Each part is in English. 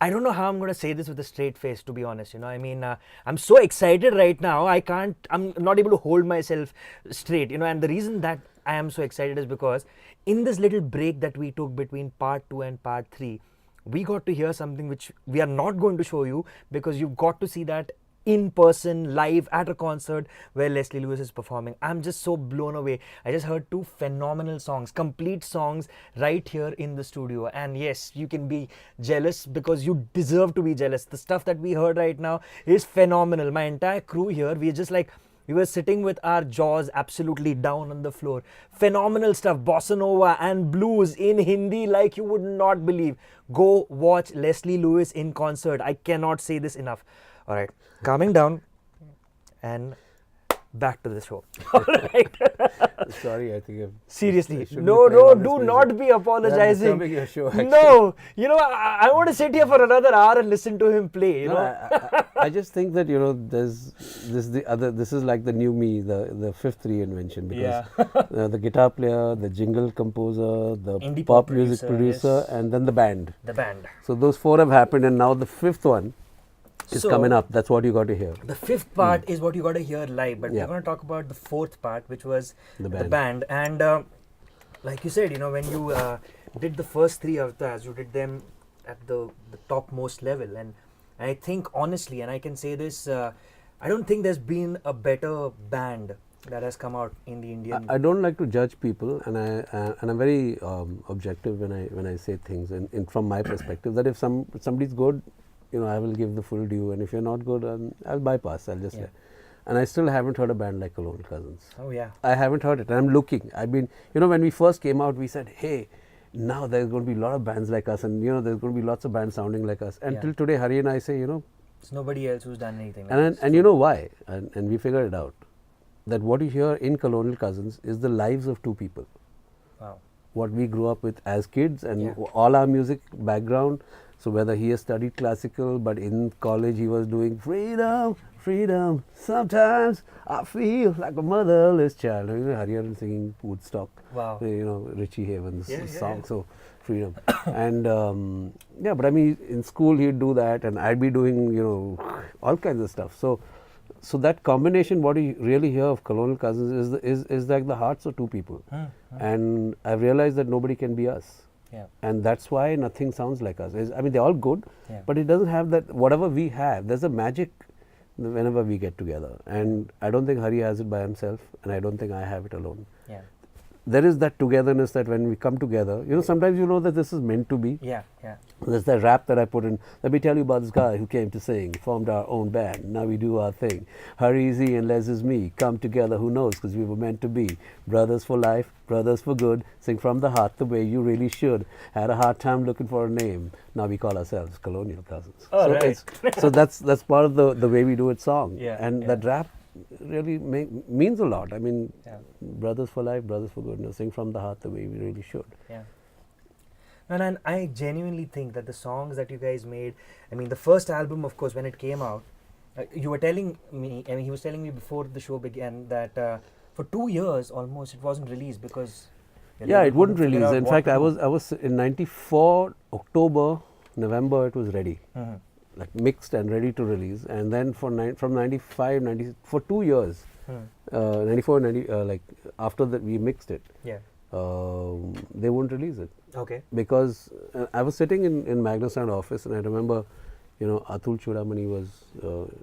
I don't know how I'm going to say this with a straight face, to be honest. I mean, I'm so excited right now. I'm not able to hold myself straight, and the reason that I am so excited is because in this little break that we took between part 2 and part 3, we got to hear something which we are not going to show you, because you've got to see that in person, live at a concert where Lesle Lewis is performing. I'm just so blown away. I just heard 2 phenomenal songs, complete songs right here in the studio. And yes, you can be jealous because you deserve to be jealous. The stuff that we heard right now is phenomenal. My entire crew here, we were sitting with our jaws absolutely down on the floor. Phenomenal stuff, bossa nova and blues in Hindi like you would not believe. Go watch Lesle Lewis in concert. I cannot say this enough. All right, calming down and back to the show. All right. Sorry, I think seriously, no, do not be apologizing. Your show, actually. No, I want to sit here for another hour and listen to him play. I just think that this is like the new me, the fifth reinvention, because the guitar player, the jingle composer, the Indi pop music producer, yes. and then the band. The band. So those 4 have happened, and now the 5th one is coming up. That's what you got to hear. The 5th part is what you got to hear live, but we're going to talk about the 4th part, which was the band. And like you said, when you did the first 3 avatars, you did them at the topmost level. And I think honestly, and I can say this, I don't think there's been a better band that has come out in the Indian. I don't like to judge people, and I'm very objective when I say things. And from my perspective, that if somebody's good, I will give the full due, and if you're not good, I'll bypass. I'll just say. And I still haven't heard a band like Colonial Cousins. Oh yeah. I haven't heard it, and I'm looking. I've been, when we first came out, we said, hey, now there's going to be a lot of bands like us, and there's going to be lots of bands sounding like us. Until today, Hari and I say, it's nobody else who's done anything. And you know why? And we figured it out. That what you hear in Colonial Cousins is the lives of 2 people. Wow. What we grew up with as kids, and all our music background. So whether he has studied classical, but in college he was doing freedom, freedom. Sometimes I feel like a motherless child. Hariharan singing Woodstock. Wow. Richie Havens song. Yeah. So freedom. And but I mean, in school he'd do that, and I'd be doing all kinds of stuff. So that combination, what you really hear of Colonial Cousins is like the hearts of 2 people. And I've realized that nobody can be us. Yeah. And that's why nothing sounds like us. I mean, they're all good, but it doesn't have that, whatever we have, there's a magic whenever we get together. And I don't think Hari has it by himself, and I don't think I have it alone. Yeah. There is that togetherness that when we come together, sometimes that this is meant to be. Yeah. There's that rap that I put in. Let me tell you about this guy who came to sing, formed our own band. Now we do our thing. Hari is he and Les is me. Come together, who knows, because we were meant to be. Brothers for life, brothers for good. Sing from the heart the way you really should. Had a hard time looking for a name. Now we call ourselves Colonial Cousins. Oh, so right. So that's part of the way we do it song. Yeah, and that rap really means a lot. I mean, brothers for life, brothers for good. Sing from the heart the way we really should. Yeah. And I genuinely think that the songs that you guys made, I mean, the first album, of course, when it came out, you were telling me, he was telling me before the show began that for 2 years almost it wasn't released because... it wouldn't release. In fact, I was in 94, October, November, it was ready. Like mixed and ready to release. And then from 95, 90, for 2 years, 94, 90, like after that we mixed it. Yeah. They wouldn't release it. Okay. Because I was sitting in Magnus Sound office, and I remember, Atul Chudamani was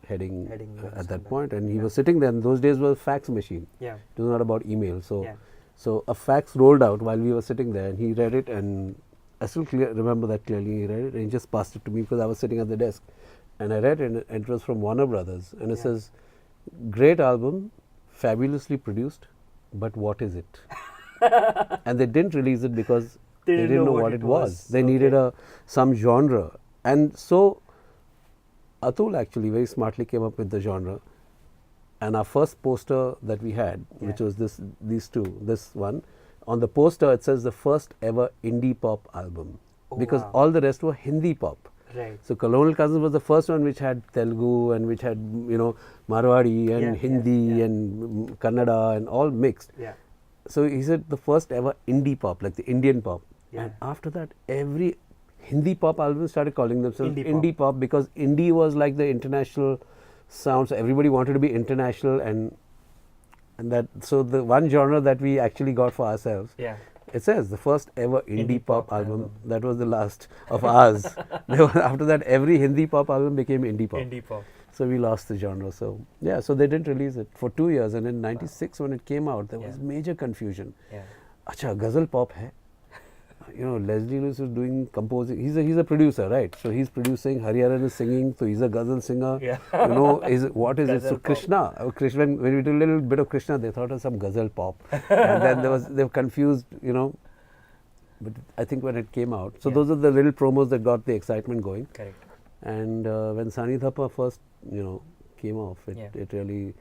heading at that point, and he was sitting there. And those days was fax machine. Yeah. It was not about email. So a fax rolled out while we were sitting there, and he read it, and I still remember that clearly. He read it and he just passed it to me because I was sitting at the desk, and I read it, and it was from Warner Brothers, and it says, "Great album, fabulously produced, but what is it?" And they didn't release it because they didn't know what it was. They needed some genre, and so Atul actually very smartly came up with the genre. And our first poster that we had, which was this one, on the poster it says the first ever Indie Pop album, because all the rest were Hindi pop. Right. So Colonial Cousins was the first one which had Telugu and which had Marwadi and Hindi and Kannada and all mixed. Yeah. So he said the first ever indie pop, like the Indian pop. Yeah. And after that, every Hindi pop albums started calling themselves Indie pop because indie was like the international sound. So everybody wanted to be international, and that, so the one genre that we actually got for ourselves. Yeah. It says the first ever indie pop album. album. That was the last of ours. After that, every Hindi pop album became indie pop. Indie pop. So we lost the genre. So yeah, so they didn't release it for 2 years, and in '96 when it came out, there was major confusion. Yeah. Acha, ghazal pop hai. You know, Lesle Lewis was doing composing. He's a producer, right? So he's producing. Hariharan is singing. So he's a ghazal singer. Yeah. You know, what is it? So Ghazal pop. Krishna. When we did a little bit of Krishna, they thought it was some ghazal pop, and then they were confused. You know, but I think when it came out, so those are the little promos that got the excitement going. Correct. And when Sani Thappa first, came off, it really,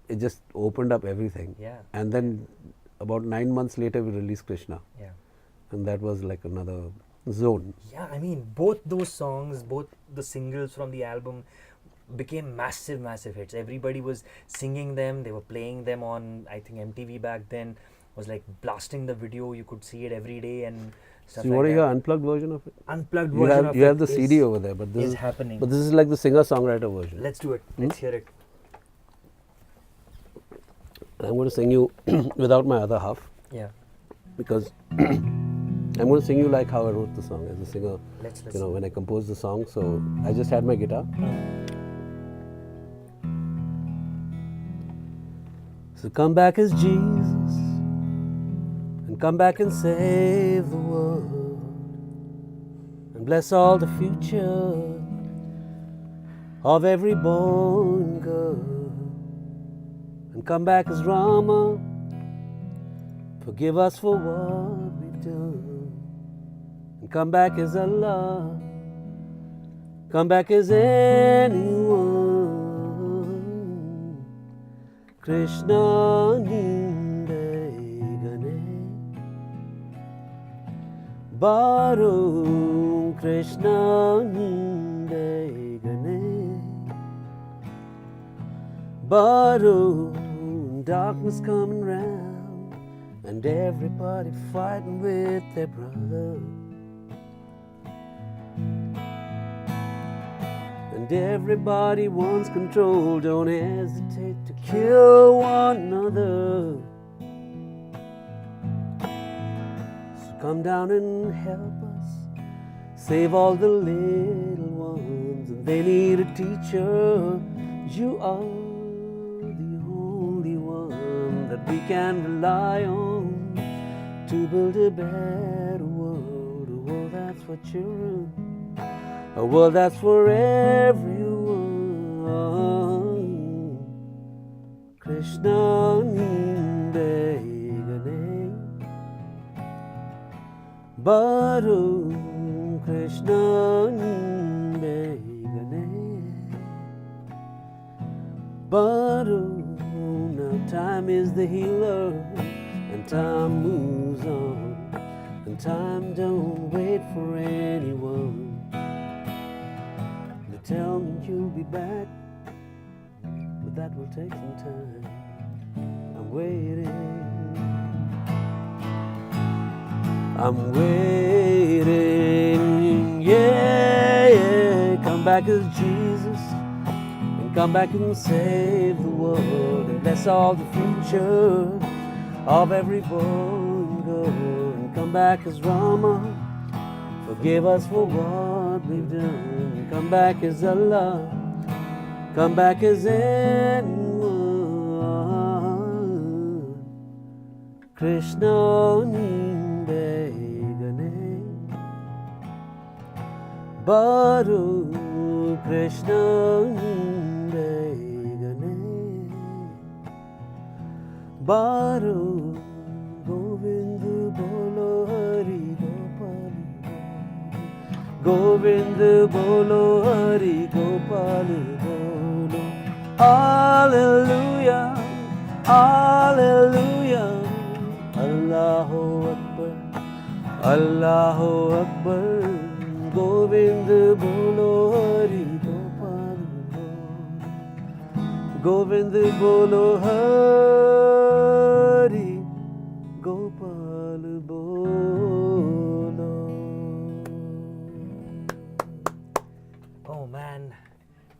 it just opened up everything. Yeah. And then about 9 months later, we released Krishna. Yeah. And that was like another zone. Yeah, I mean, both those songs, both the singles from the album became massive, massive hits. Everybody was singing them. They were playing them on, I think, MTV back then. Was like blasting the video. You could see it every day and stuff. So you want to hear unplugged version of it? Unplugged version of it. You have the CD over there, but this is happening. But this is like the singer-songwriter version. Let's do it. Let's hear it. I'm going to sing you without my other half. Yeah. Because I'm going to sing you like how I wrote the song as a singer. Let's when I composed the song. So I just had my guitar. So come back as Jesus, and come back and save the world, and bless all the future of every born girl. And come back as Rama, forgive us for what we've done. And come back as Allah, come back as anyone. Krishna ninde gane, Baru Krishna ninde gane, Baru darkness coming round, and everybody fighting with their brother. And everybody wants control, don't hesitate to kill one another. So come down and help us, save all the little ones, and they need a teacher. You are the only one that we can rely on to build a better world, a world that's for children, a world that's for everyone. Krishna ninde gane, Baru Krishna ninde gane, Baru. Now time is the healer, and time moves on, and time don't wait for anyone. Tell me you'll be back, but that will take some time. I'm waiting, yeah. Come back as Jesus, and come back and save the world, and bless all the future of every boy and girl. And come back as Rama, forgive us for what we've done. Come back as Allah, come back as anyone. Krishna ninde gane, Baru Krishna ninde gane, Baru Govinda bolo Hari Gopal, Govinda bolo Hari Gopal bolo. Hallelujah, Hallelujah. Allahu Akbar, Allahu Akbar. Govinda bolo Hari Gopal bolo, Govinda bolo Hari Gopal bolo.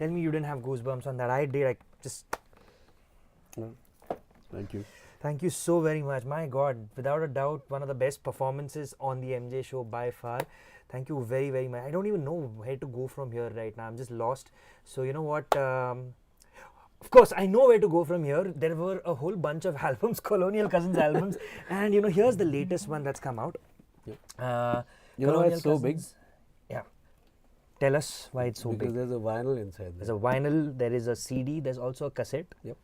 tell me you didn't have goosebumps on that. I did. I just. Thank you. Thank you so very much. My God, without a doubt, one of the best performances on the MJ show by far. Thank you very, very much. I don't even know where to go from here right now. I'm just lost. So you know what? Of course, I know where to go from here. There were a whole bunch of albums, Colonial Cousins albums, and here's the latest one that's come out. Yep. You know why it's so big? Yeah. Tell us why it's so because big. There's a vinyl inside there. There's a vinyl, there is a CD, there's also a cassette. Yep.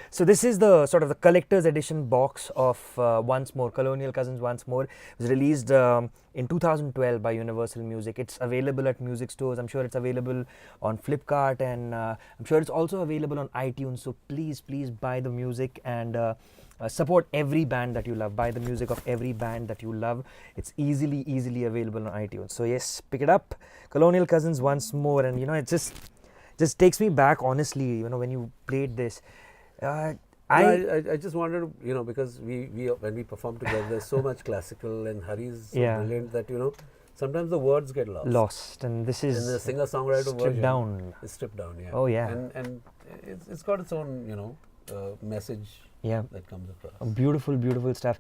So this is the sort of the collector's edition box of Once More, Colonial Cousins Once More. It was released in 2012 by Universal Music. It's available at music stores. I'm sure it's available on Flipkart, and I'm sure it's also available on iTunes. So please, please buy the music and support every band that you love. Buy the music of every band that you love. It's easily available on iTunes. So yes, pick it up. Colonial Cousins Once More, and it just takes me back, honestly, when you played this. I just wanted to, because we when we perform together, there's so much classical, and Hari's so brilliant that, sometimes the words get lost. And this is in the singer-songwriter version. Down. It's stripped down, yeah. Oh, yeah. And it's got its own, message that comes across. Beautiful stuff.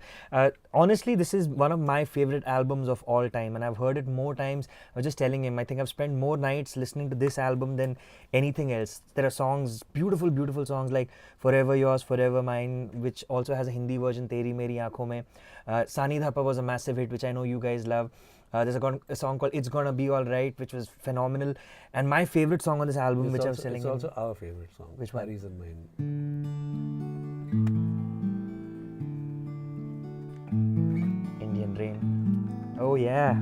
Honestly, this is one of my favorite albums of all time, and I've heard it more times. I was just telling him, I think I've spent more nights listening to this album than anything else. There are songs, beautiful songs like Forever Yours, Forever Mine, which also has a Hindi version, Teri Meri Aankhon Mein. Sani Dhapa was a massive hit, which I know you guys love. There's a song called It's Gonna Be Alright, which was phenomenal. And my favorite song on this album, which I was telling him. It's also our favorite song. Which one? Hari's and mine. Indian Rain. Oh yeah.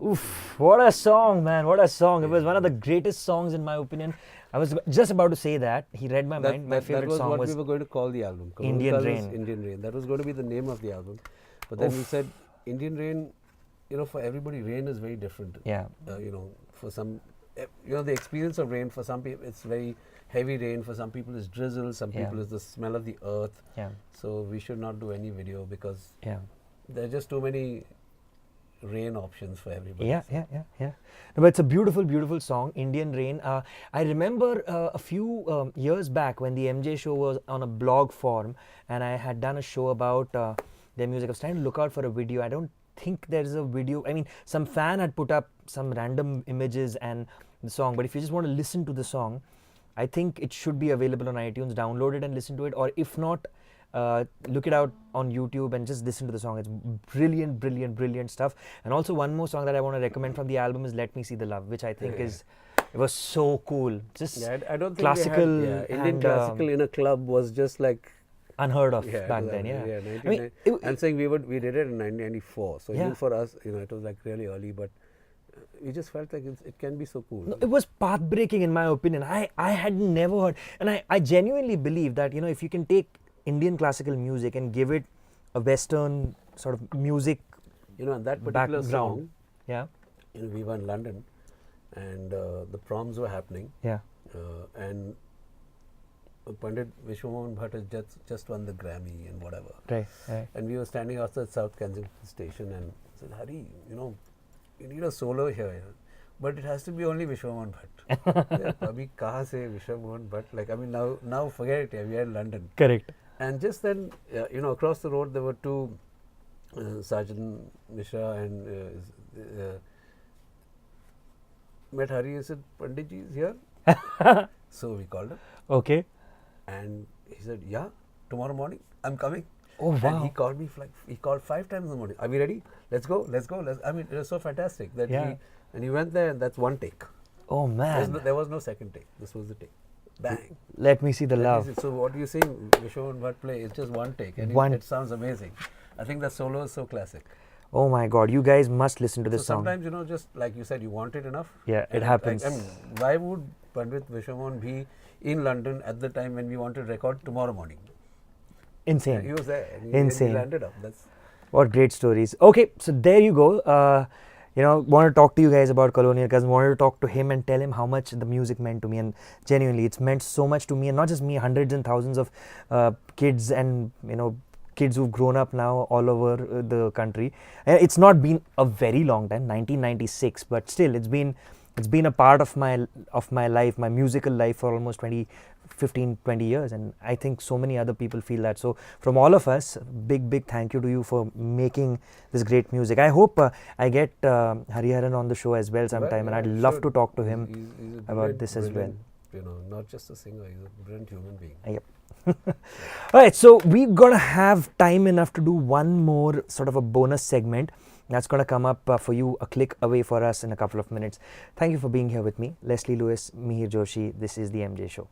Oof, what a song, man, what a song. It was one of the greatest songs in my opinion. I was just about to say that. He read my mind. My favorite song was... That was what we were going to call the album. Indian Rain. Indian Rain. That was going to be the name of the album. But then we said, Indian Rain, for everybody, rain is very different. Yeah. For some, the experience of rain, for some people, it's very heavy rain. For some people, it's drizzle. Some people, it's the smell of the earth. Yeah. So we should not do any video because there are just too many rain options for everybody. Yeah. No, but it's a beautiful song, Indian Rain. I remember a few years back when the MJ show was on a blog form, and I had done a show about their music. I was trying to look out for a video. I don't think there's a video. I mean, some fan had put up some random images and the song, but if you just want to listen to the song, I think it should be available on iTunes. Download it and listen to it, or if not, look it out on YouTube and just listen to the song. It's brilliant stuff. And also one more song that I want to recommend from the album is Let Me See the Love, which I think it was so cool. Just I don't think classical. Indian classical in a club was just like unheard of back then. I'm saying we did it in 1994. So even for us, it was like really early, but we just felt like it can be so cool. No, it was path-breaking in my opinion. I had never heard, and I genuinely believe that if you can take Indian classical music and give it a Western sort of music, and that particular song, we were in London, and the proms were happening, and Pandit Vishwamohan Bhatt has just won the Grammy and whatever. Right. And we were standing outside South Kensington station and said, Hari, you need a solo here. But it has to be only Vishwamohan Bhatt. Abhi kahan se Vishwamohan Bhatt? Like, I mean, now forget it. We are in London. Correct. And just then, across the road there were two, Sajan Mishra and met Hari and said, Panditji is here. So we called him. Okay. And he said, yeah, tomorrow morning, I'm coming. Oh, wow. And he called me, he called 5 times in the morning. Are we ready? Let's go. I mean, it was so fantastic that he went there and that's one take. Oh, man. There was no second take. This was the take. Bang. Let Me See the Love. So what you seeing Vishwamohan Bhatt play is just one take and it sounds amazing. I think the solo is so classic. Oh my God, you guys must listen to this so song. Sometimes, just like you said, you want it enough. Yeah, it happens. I mean, why would Pandit Vishwamohan be in London at the time when we wanted to record tomorrow morning? Insane. He was there. Insane. He landed up. What great stories. Okay, so there you go. Want to talk to you guys about Colonial Cousins. Wanted to talk to him and tell him how much the music meant to me. And genuinely, it's meant so much to me. And not just me, hundreds and thousands of kids and, kids who've grown up now all over the country. It's not been a very long time, 1996, but still, it's been it's been a part of my life, my musical life, for almost 20 years, and I think so many other people feel that. So from all of us, big thank you to you for making this great music. I hope I get Hariharan on the show as well sometime, and I'd love to talk to him he's about this as well. You know, not just a singer, he's a brilliant human being. Yep. All right, so we're gonna have time enough to do one more sort of a bonus segment that's gonna come up for you a click away for us in a couple of minutes. Thank you for being here with me, Lesle Lewis, Mihir Joshi. This is the MJ Show.